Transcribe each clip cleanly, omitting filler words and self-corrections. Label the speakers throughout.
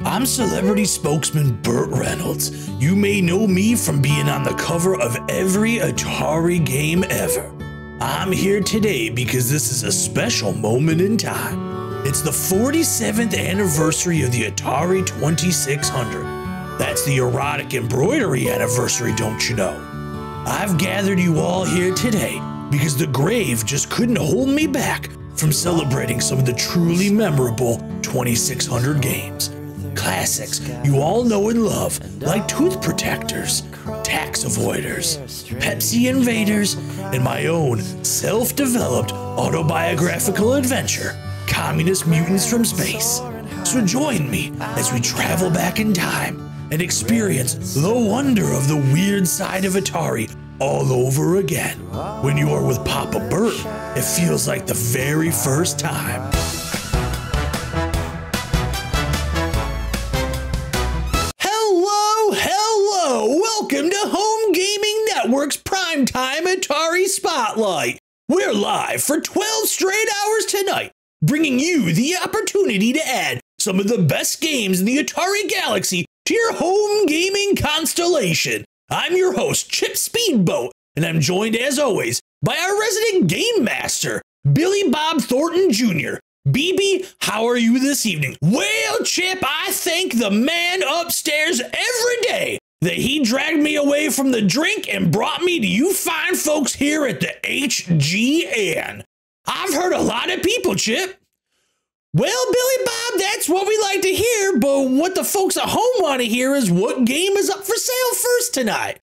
Speaker 1: I'm celebrity spokesman Burt Reynolds. You may know me from being on the cover of every Atari game ever. I'm here today because this is a special moment in time. It's the 47th anniversary of the Atari 2600. That's the erotic embroidery anniversary, don't you know? I've gathered you all here today because the grave just couldn't hold me back from celebrating some of the truly memorable 2600 games. Classics you all know and love, like Tooth Protectors, Tax Avoiders, Pepsi Invaders, and my own self-developed autobiographical adventure, Communist Mutants from Space. So join me as we travel back in time and experience the wonder of the weird side of Atari all over again. When you are with Papa Burt, it feels like the very first time. Hello! Welcome to Home Gaming Network's Primetime Atari Spotlight. We're live for 12 straight hours tonight, bringing you the opportunity to add some of the best games in the Atari galaxy to your home gaming constellation. I'm your host, Chip Speedboat, and I'm joined as always by our resident game master, Billy Bob Thornton Jr. BB, how are you this evening? Well, Chip, I thank the man upstairs every day that he dragged me away from the drink and brought me to you fine folks here at the HGN. I've heard a lot of people, Chip. Well, Billy Bob, that's what we like to hear, but what the folks at home want to hear is what game is up for sale first tonight.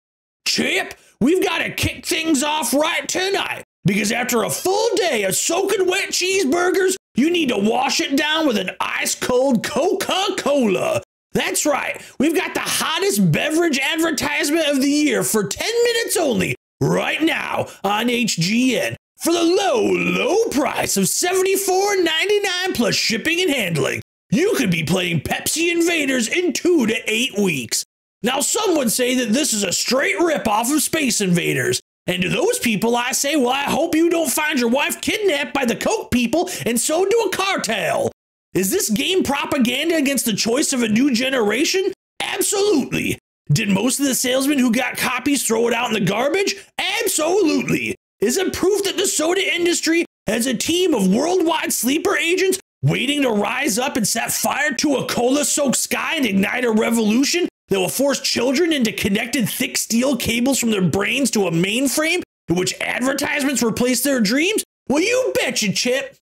Speaker 1: Chip, we've got to kick things off right tonight, because after a full day of soaking wet cheeseburgers, you need to wash it down with an ice-cold Coca-Cola. That's right, we've got the hottest beverage advertisement of the year for 10 minutes only, right now on HGN. For the low price of $74.99 plus shipping and handling, you could be playing Pepsi Invaders in 2 to 8 weeks. Now, some would say that this is a straight ripoff of Space Invaders. And to those people, I say, well, I hope you don't find your wife kidnapped by the Coke people and so do a cartel. Is this game propaganda against the choice of a new generation? Absolutely. Did most of the salesmen who got copies throw it out in the garbage? Absolutely. Is it proof that the soda industry has a team of worldwide sleeper agents waiting to rise up and set fire to a cola-soaked sky and ignite a revolution that will force children into connected thick steel cables from their brains to a mainframe in which advertisements replace their dreams? Well, you betcha, Chip.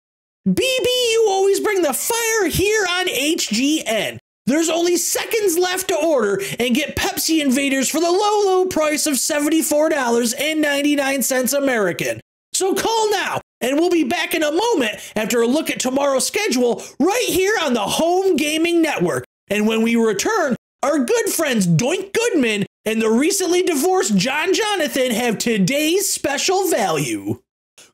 Speaker 1: BB, you always bring the fire here on HGN. There's only seconds left to order and get Pepsi Invaders for the low price of $74.99 American. So call now, and we'll be back in a moment after a look at tomorrow's schedule right here on the Home Gaming Network. And when we return, our good friends Doink Goodman and the recently divorced John Jonathan have today's special value.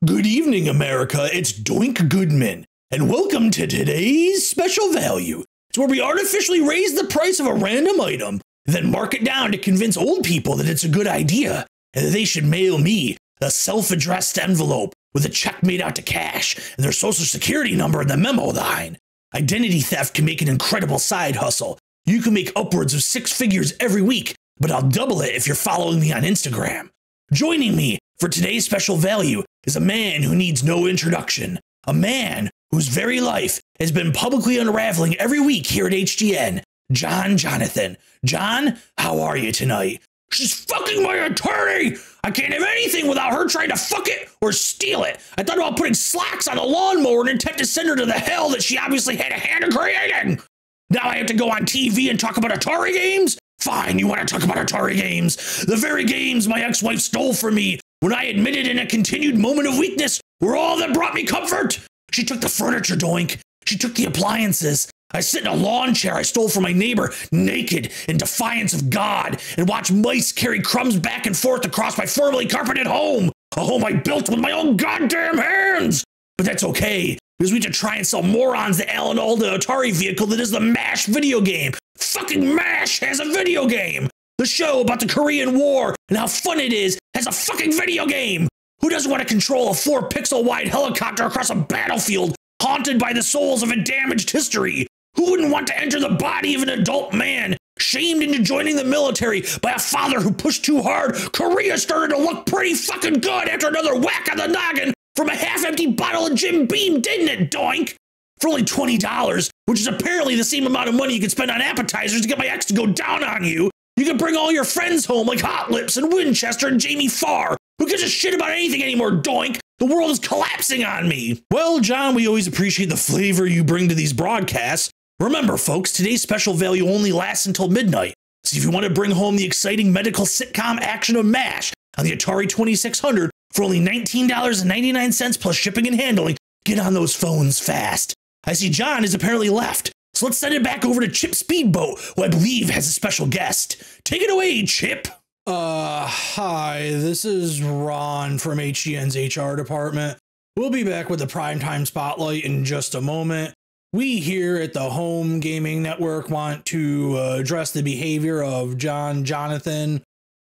Speaker 1: Good evening, America. It's Doink Goodman, and welcome to today's special value. It's where we artificially raise the price of a random item, then mark it down to convince old people that it's a good idea, and that they should mail me a self-addressed envelope with a check made out to cash and their social security number in the memo line. Identity theft can make an incredible side hustle. You can make upwards of 6 figures every week, but I'll double it if you're following me on Instagram. Joining me for today's special value is a man who needs no introduction, a man whose very life has been publicly unraveling every week here at HGN, John Jonathan. John, how are you tonight? She's fucking my attorney! I can't have anything without her trying to fuck it or steal it. I thought about putting slacks on a lawnmower in an attempt to send her to the hell that she obviously had a hand in creating. Now I have to go on TV and talk about Atari games? Fine, you want to talk about Atari games? The very games my ex-wife stole from me when I admitted in a continued moment of weakness were all that brought me comfort. She took the furniture, Doink. She took the appliances. I sit in a lawn chair I stole from my neighbor, naked, in defiance of God, and watch mice carry crumbs back and forth across my formally carpeted home. A home I built with my own goddamn hands. But that's okay, because we have to try and sell morons the Alan Alda Atari vehicle that is the MASH video game. Fucking MASH has a video game. The show about the Korean War and how fun it is has a fucking video game. Who doesn't want to control a 4-pixel wide helicopter across a battlefield haunted by the souls of a damaged history? Who wouldn't want to enter the body of an adult man, shamed into joining the military by a father who pushed too hard? Korea started to look pretty fucking good after another whack on the noggin from a half-empty bottle of Jim Beam, didn't it, doink? For only $20, which is apparently the same amount of money you could spend on appetizers to get my ex to go down on you, you can bring all your friends home like Hot Lips and Winchester and Jamie Farr. Who gives a shit about anything anymore, doink? The world is collapsing on me. Well, John, we always appreciate the flavor you bring to these broadcasts. Remember, folks, today's special value only lasts until midnight. So if you want to bring home the exciting medical sitcom action of MASH on the Atari 2600 for only $19.99 plus shipping and handling, get on those phones fast. I see John has apparently left, so let's send it back over to Chip Speedboat, who I believe has a special guest. Take it away, Chip. Hi, this is Ron from HGN's HR department. We'll be back with the Primetime Spotlight in just a moment. We here at the Home Gaming Network want to address the behavior of Jonathan.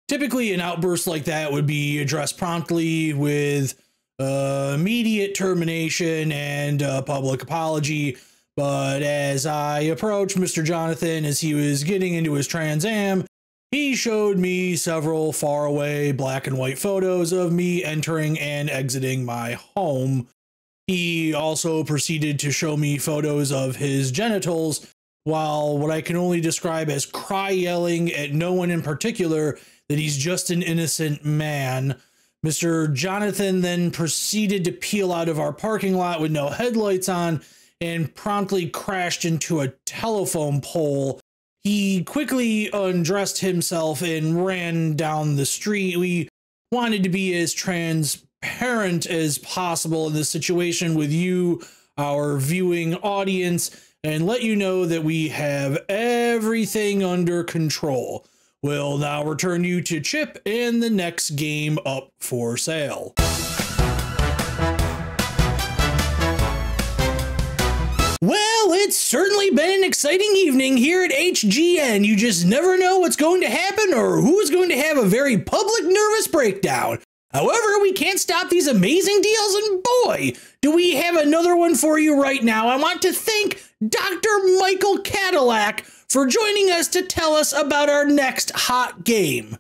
Speaker 1: Typically, an outburst like that would be addressed promptly with immediate termination and public apology. But as I approached Mr. Jonathan as he was getting into his Trans Am, he showed me several faraway black and white photos of me entering and exiting my home. He also proceeded to show me photos of his genitals, while what I can only describe as cry yelling at no one in particular that he's just an innocent man. Mr. Jonathan then proceeded to peel out of our parking lot with no headlights on and promptly crashed into a telephone pole. He quickly undressed himself and ran down the street. We wanted to be as transparent as possible in this situation with you, our viewing audience, and let you know that we have everything under control. We'll now return you to Chip and the next game up for sale. Well, it's certainly been an exciting evening here at HGN. You just never know what's going to happen or who is going to have a very public nervous breakdown. However, we can't stop these amazing deals, and boy, do we have another one for you right now. I want to thank Dr. Michael Cadillac for joining us to tell us about our next hot game.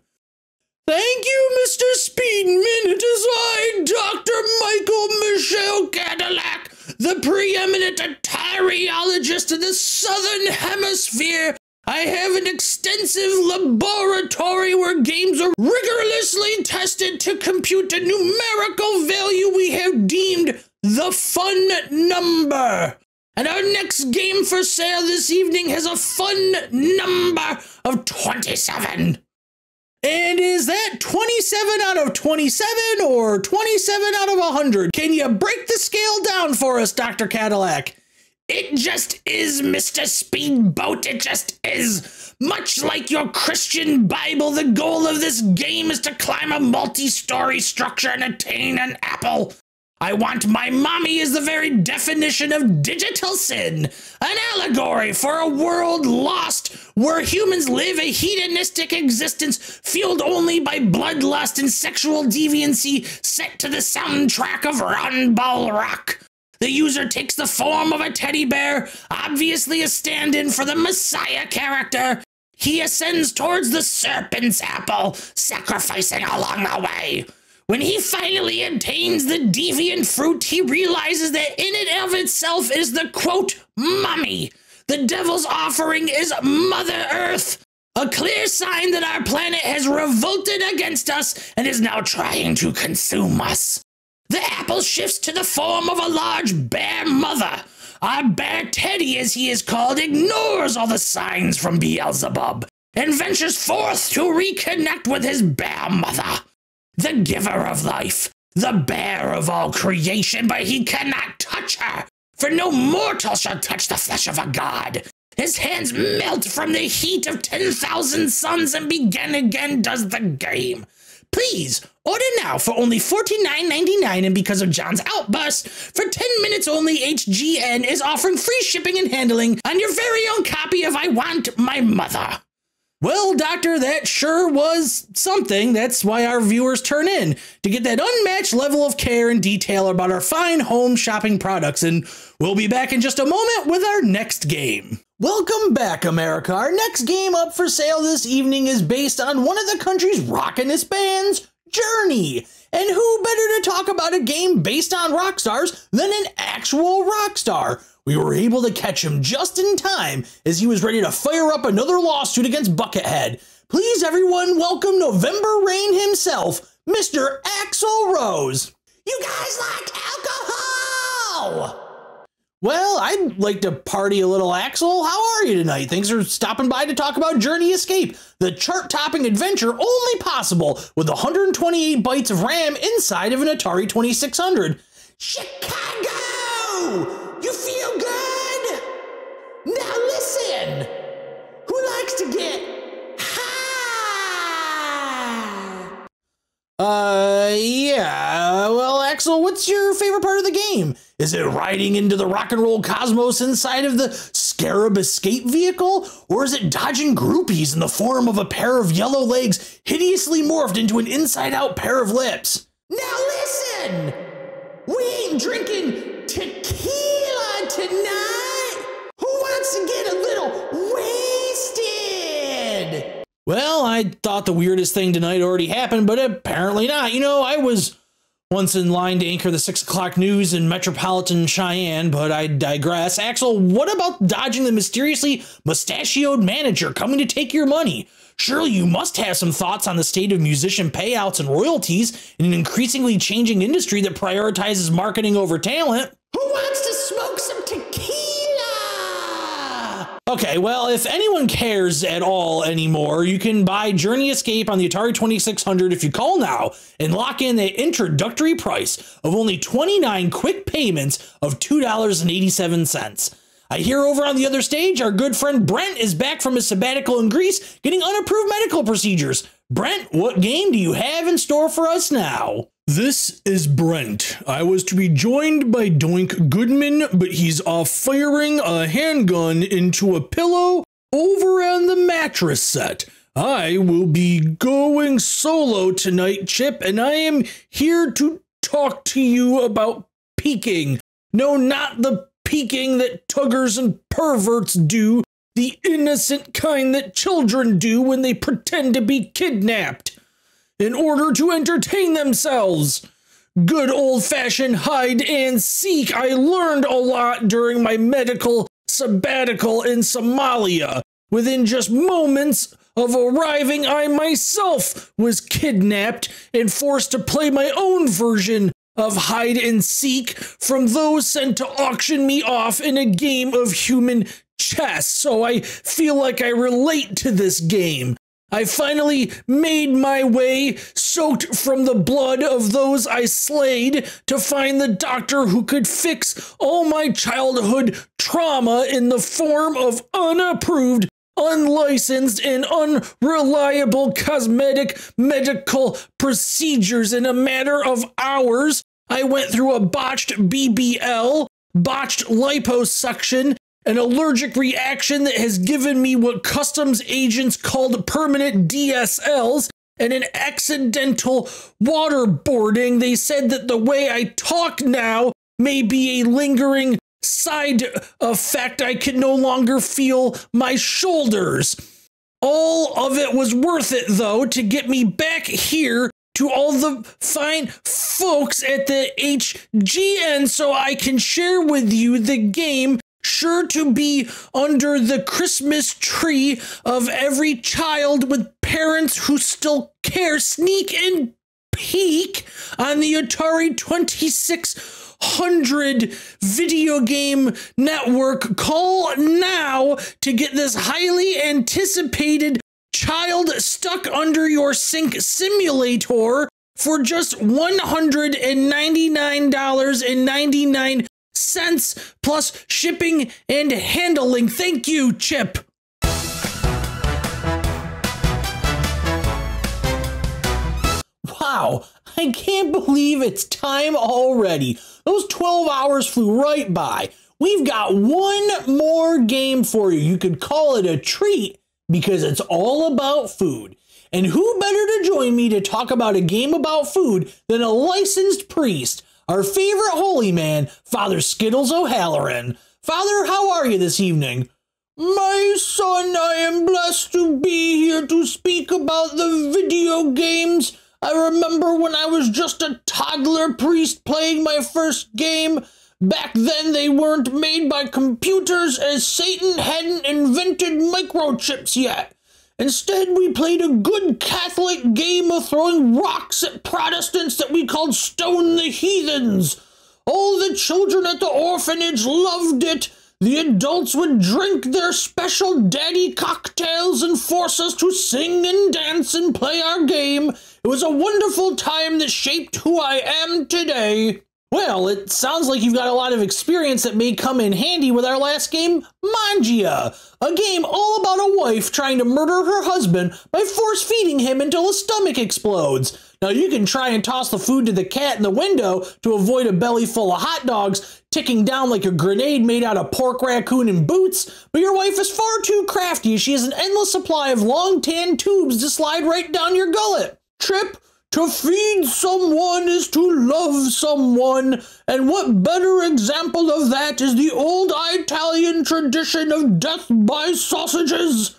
Speaker 1: Thank you, Mr. Speedman. It is I, Dr. Michael Michelle Cadillac, the preeminent Atariologist of the Southern Hemisphere. I have an extensive laboratory where games are rigorously tested to compute a numerical value we have deemed the fun number. And our next game for sale this evening has a fun number of 27. And is that 27 out of 27 or 27 out of 100? Can you break the scale down for us, Dr. Cadillac? It just is, Mr. Speedboat, it just is. Much like your Christian Bible, the goal of this game is to climb a multi-story structure and attain an apple. I want my mommy is the very definition of digital sin, an allegory for a world lost where humans live a hedonistic existence fueled only by bloodlust and sexual deviancy set to the soundtrack of Runball Rock. The user takes the form of a teddy bear, obviously a stand-in for the Messiah character. He ascends towards the serpent's apple, sacrificing along the way. When he finally attains the deviant fruit, he realizes that in and of itself is the, quote, mummy. The devil's offering is Mother Earth, a clear sign that our planet has revolted against us and is now trying to consume us. The apple shifts to the form of a large bear mother. Our bear Teddy, as he is called, ignores all the signs from Beelzebub and ventures forth to reconnect with his bear mother. The giver of life, the bear of all creation, but he cannot touch her, for no mortal shall touch the flesh of a god. His hands melt from the heat of 10,000 suns, and begin again does the game. Please, order now for only $49.99, and because of John's outburst, for 10 minutes only, HGN is offering free shipping and handling on your very own copy of I Want My Mother. Well, Doctor, that sure was something. That's why our viewers turn in, to get that unmatched level of care and detail about our fine home shopping products, and we'll be back in just a moment with our next game. Welcome back, America. Our next game up for sale this evening is based on one of the country's rockin'est bands, Journey. And who better to talk about a game based on rock stars than an actual rock star? We were able to catch him just in time as he was ready to fire up another lawsuit against Buckethead. Please, everyone, welcome November Rain himself, Mr. Axl Rose. You guys like alcohol? Well, I'd like to party a little, Axl. How are you tonight? Thanks for stopping by to talk about Journey Escape, the chart-topping adventure only possible with 128 bytes of RAM inside of an Atari 2600. Chicago! You feel good? Now listen! Who likes to get high? Yeah. Well, Axl, what's your favorite part of the game? Is it riding into the rock and roll cosmos inside of the Scarab escape vehicle? Or is it dodging groupies in the form of a pair of yellow legs hideously morphed into an inside-out pair of lips? Now listen! We ain't drinking tequila tonight! Who wants to get a little wasted? Well, I thought the weirdest thing tonight already happened, but apparently not. You know, I was once in line to anchor the 6 o'clock news in metropolitan Cheyenne, but I digress. Axl, what about dodging the mysteriously mustachioed manager coming to take your money? Surely you must have some thoughts on the state of musician payouts and royalties in an increasingly changing industry that prioritizes marketing over talent. Who wants to smoke some tequila? Okay, well, if anyone cares at all anymore, you can buy Journey Escape on the Atari 2600 if you call now and lock in the introductory price of only 29 quick payments of $2.87. I hear over on the other stage, our good friend Brent is back from his sabbatical in Greece getting unapproved medical procedures. Brent, what game do you have in store for us now? This is Brent. I was to be joined by Doink Goodman, but he's off firing a handgun into a pillow over on the mattress set. I will be going solo tonight, Chip, and I am here to talk to you about peeking. No, not the peeking that tuggers and perverts do, the innocent kind that children do when they pretend to be kidnapped in order to entertain themselves. Good old-fashioned hide and seek. I learned a lot during my medical sabbatical in Somalia. Within just moments of arriving, I myself was kidnapped and forced to play my own version of hide and seek from those sent to auction me off in a game of human chess. So I feel like I relate to this game. I finally made my way, soaked from the blood of those I slayed, to find the doctor who could fix all my childhood trauma in the form of unapproved, unlicensed, and unreliable cosmetic medical procedures. In a matter of hours, I went through a botched BBL, botched liposuction, an allergic reaction that has given me what customs agents called permanent DSLs, and an accidental waterboarding. They said that the way I talk now may be a lingering side effect. I can no longer feel my shoulders. All of it was worth it, though, to get me back here to all the fine folks at the HGN so I can share with you the game, sure to be under the Christmas tree of every child with parents who still care. Sneak and peek on the Atari 2600 video game network. Call now to get this highly anticipated child stuck under your sink simulator for just $199.99 plus shipping and handling. Thank you, Chip. Wow, I can't believe it's time already. Those 12 hours flew right by. We've got one more game for you. You could call it a treat, because it's all about food. And who better to join me to talk about a game about food than a licensed priest, our favorite holy man, Father Skittles O'Halloran. Father, how are you this evening? My son, I am blessed to be here to speak about the video games. I remember when I was just a toddler priest playing my first game. Back then they weren't made by computers, as Satan hadn't invented microchips yet. Instead, we played a good Catholic game of throwing rocks at Protestants that we called Stone the Heathens. All the children at the orphanage loved it. The adults would drink their special daddy cocktails and force us to sing and dance and play our game. It was a wonderful time that shaped who I am today. Well, it sounds like you've got a lot of experience that may come in handy with our last game, Mangia, a game all about a wife trying to murder her husband by force-feeding him until his stomach explodes. Now, you can try and toss the food to the cat in the window to avoid a belly full of hot dogs ticking down like a grenade made out of pork, raccoon, and boots, but your wife is far too crafty. She has an endless supply of long tan tubes to slide right down your gullet. Trip, to feed someone is to love someone, and what better example of that is the old Italian tradition of death by sausages?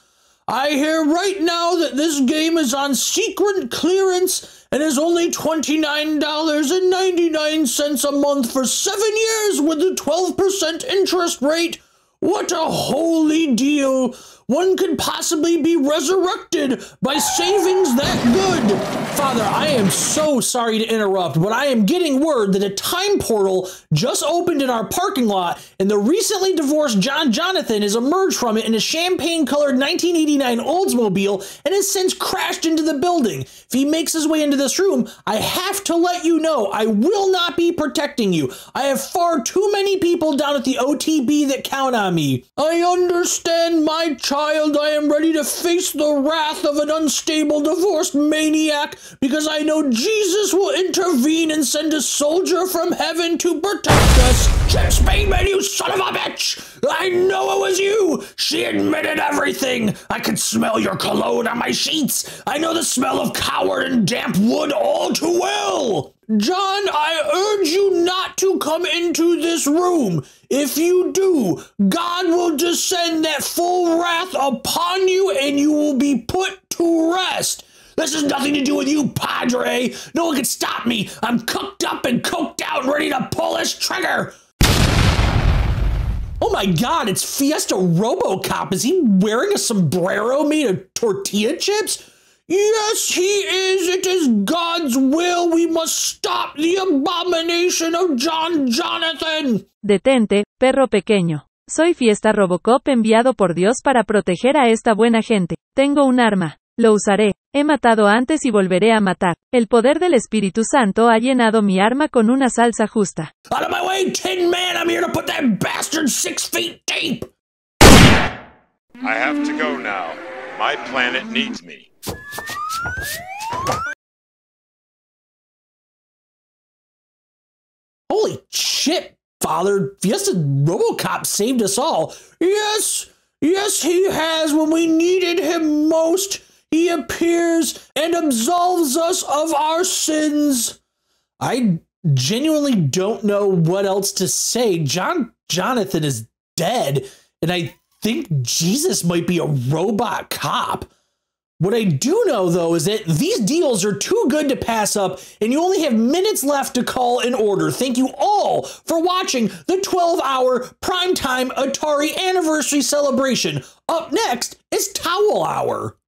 Speaker 1: I hear right now that this game is on secret clearance and is only $29.99 a month for 7 years with a 12% interest rate. What a holy deal! One could possibly be resurrected by savings that good. Father, I am so sorry to interrupt, but I am getting word that a time portal just opened in our parking lot, and the recently divorced John Jonathan has emerged from it in a champagne-colored 1989 Oldsmobile and has since crashed into the building. If he makes his way into this room, I have to let you know I will not be protecting you. I have far too many people down at the OTB that count on me. I understand, my child. I am ready to face the wrath of an unstable divorced maniac because I know Jesus will intervene and send a soldier from heaven to protect us. Chip Spademan, you son of a bitch! I know it was you! She admitted everything! I could smell your cologne on my sheets! I know the smell of coward and damp wood all too well! John, I urge you not to come into this room. If you do, God will descend that full wrath upon you and you will be put to rest. This has nothing to do with you, Padre. No one can stop me. I'm cooked up and coked out and ready to pull this trigger. Oh my God, it's Fiesta RoboCop. Is he wearing a sombrero made of tortilla chips? Yes, he is. It is God's will. We must stop the abomination of John Jonathan.
Speaker 2: Detente, perro pequeño. Soy Fiesta Robocop enviado por Dios para proteger a esta buena gente. Tengo un arma. Lo usaré. He matado antes y volveré a matar. El poder del Espíritu Santo ha llenado mi arma con una salsa justa.
Speaker 1: Out of my way, Tin Man! I'm here to put that bastard 6 feet deep!
Speaker 3: I have to go now. My planet needs me.
Speaker 1: Holy shit, Father. Fiesta RoboCop saved us all. Yes, he has. When we needed him most, he appears and absolves us of our sins. I genuinely don't know what else to say. Jonathan is dead, and I think Jesus might be a robot cop. What I do know, though, is that these deals are too good to pass up, and you only have minutes left to call an order. Thank you all for watching the 12-hour primetime Atari anniversary celebration. Up next is Towel Hour.